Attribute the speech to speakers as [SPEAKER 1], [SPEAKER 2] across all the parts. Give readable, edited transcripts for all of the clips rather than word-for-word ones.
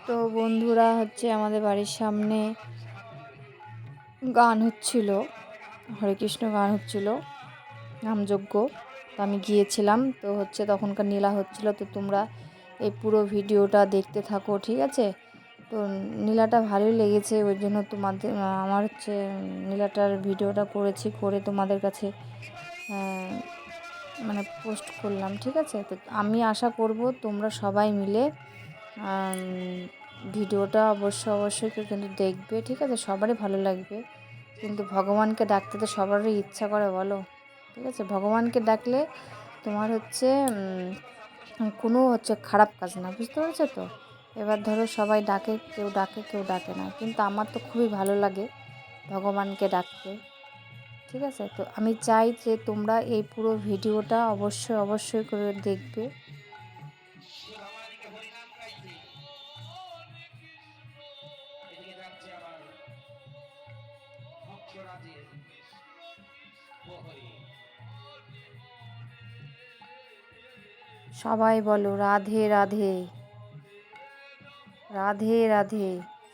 [SPEAKER 1] তো বন্ধুরা হচ্ছে আমাদের বাড়ির সামনে গান হচ্ছিল, হরে কৃষ্ণ গান হচ্ছিল, নামযজ্ঞ। তো আমি গিয়েছিলাম, তো হচ্ছে তখনকার নীলা হচ্ছিল। তো তোমরা এই পুরো ভিডিওটা দেখতে থাকো, ঠিক আছে? তো নীলাটা ভালোই লেগেছে, ওই জন্য তোমাদের আমার হচ্ছে নীলাটার ভিডিওটা করেছি, করে তোমাদের কাছে মানে পোস্ট করলাম, ঠিক আছে? তো আমি আশা করব তোমরা সবাই মিলে ভিডিওটা অবশ্যই কিন্তু দেখবে, ঠিক আছে? সবারই ভালো লাগবে, কিন্তু ভগবানকে ডাকতে তো সবারই ইচ্ছা করে, বলো? ঠিক আছে, ভগবানকে ডাকলে তোমার হচ্ছে কোনো হচ্ছে খারাপ কাজ না, বুঝতে পেরেছো তো? এবার ধরো সবাই ডাকে, কেউ ডাকে কেউ ডাকে না, কিন্তু আমার তো খুবই ভালো লাগে ভগবানকে ডাকতে, ঠিক আছে? তো আমি চাই যে তোমরা এই পুরো ভিডিওটা অবশ্যই করে দেখবে। সবাই বলো রাধে রাধে, রাধে রাধে,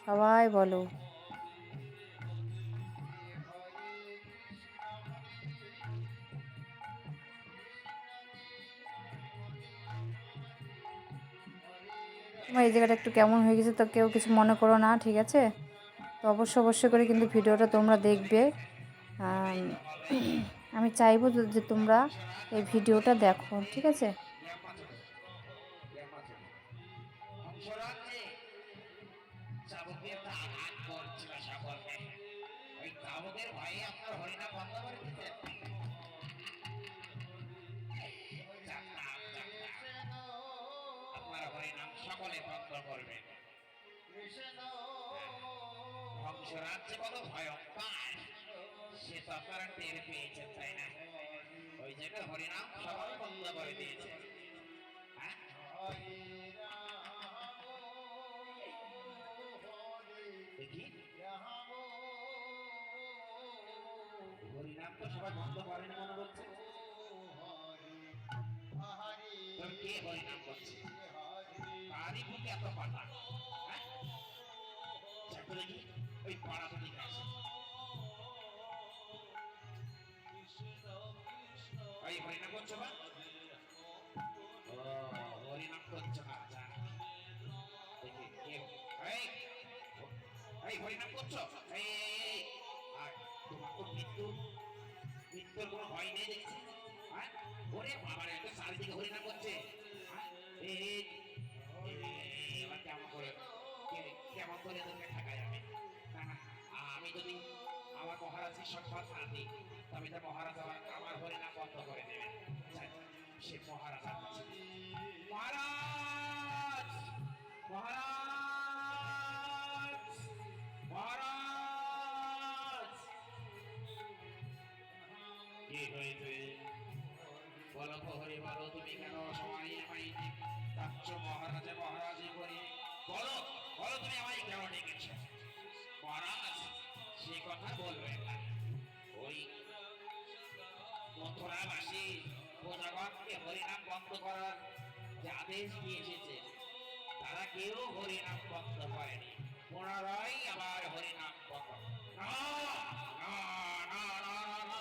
[SPEAKER 1] সবাই বলো। তোমার এই জায়গাটা একটু কেমন হয়ে গেছে, তো কেউ কিছু মনে করো না, ঠিক আছে? তো অবশ্যই করে কিন্তু ভিডিওটা তোমরা দেখবে। আমি চাইবো যে তোমরা এই ভিডিওটা দেখো, ঠিক আছে?
[SPEAKER 2] সকলে ভক্ত করবেন। ধ্বংসরাজ্য কত ভয়ঙ্কর সে তো আপনারা টের পেয়েছেন, তাই না? ওই জন্য হরিনাম সবাই বন্ধ করে দিয়েছে। দেখি হরিনাম তো সবাই বন্ধ করেন মনে হচ্ছে। কে হরিনাম করছে? তারই বুকে এত পাতা। দেখি ওই পাড়া তো দিকে আসে। ওই হরিনাম করছো না? হরিনাম করছো না? দেখি কে? এই হরিনাম করছো? আর তোমার তো মৃত্যুর কোনো ভয় নেই দেখছি। ওরে বাবার এত চারিদিকে হরিনাম করছে। এবার কেমন করে তোকে ঠেকা যাবে? আমি যদি আমার মহারাজের সম্মান না দিই, তবে তো মহারাজ আমার হরিনাম বন্ধ করে দেবে। সে মহারাজ আছে। মহারাজ, মহারাজ, মহারাজ, কি হয়েছে? বলো প্রহরী, বলো তুমি কেন সবাই আমায় ডাকছ মহারাজে মহারাজে করে? বলো, বলো তুমি আমায় কেন ডেকেছ? মহারাজ সে কথা বলবে না। ওই মথুরাবাসী প্রজাগণকে হরিনাম বন্ধ করার যে আদেশ দিয়ে এসেছে, তারা কেউ হরিনাম বন্ধ করেনি। পুনরায় আবার হরিনাম বন্ধ। না না না না না,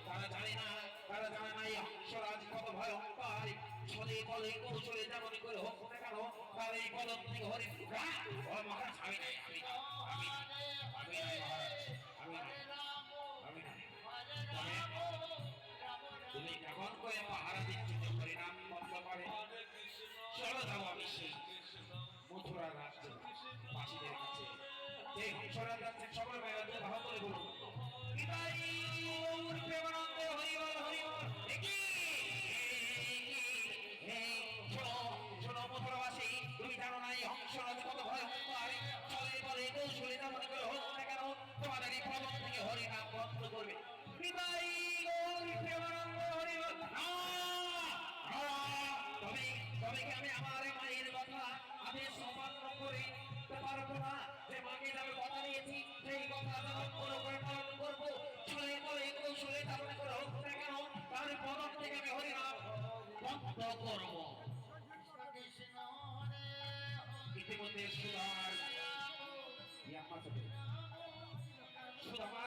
[SPEAKER 2] তারা জানে না, তারা জানে না এই হংসরাজ কত ভয়ঙ্কর। ছলে কলে কৌশলে যেমন করে হোক না কেন, তার এই কলম থেকে হরিণ মহারাজ আমি নাই, আমি নাই, আমি নাই, আমি নাই মহারাজ, আমি নাই, আমি নাই। তুমি কেমন করে পাহারা দিচ্ছ যে হরিনাম বন্ধ করে? চলো যাবো আমি সেই মথুরা রাজ্য বাসীদের কাছে। যে হংসরাজ রাজ্যে সকল মেয়েরা ভালো করে বলুন প্রেমানন্দে হরিবল হরিবল। শোনো মথুরাবাসী, তুমি জানো না এই হংসরাজ কত ভয়ঙ্কর। চলে বলে কৌশলে যেমন করে হোক না কেন, তোমাদের এই পদম থেকে হরিনাম বন্ধ করবে। বিদায়ী প্রেমানন্দ হরিবল। তবে তবে কি আমি আমার মায়ের কথা আদেশ অমান্য করে পারবো না? যে মাকে আমি কথা দিয়েছি সেই কথা যেমন করে পালন করবো। চলে বলে কৌশলে যেমন করে হোক না কেন, তার পদম থেকে আমি হরিনাম বন্ধ করবো। ইতিমধ্যে সুদার সুদামা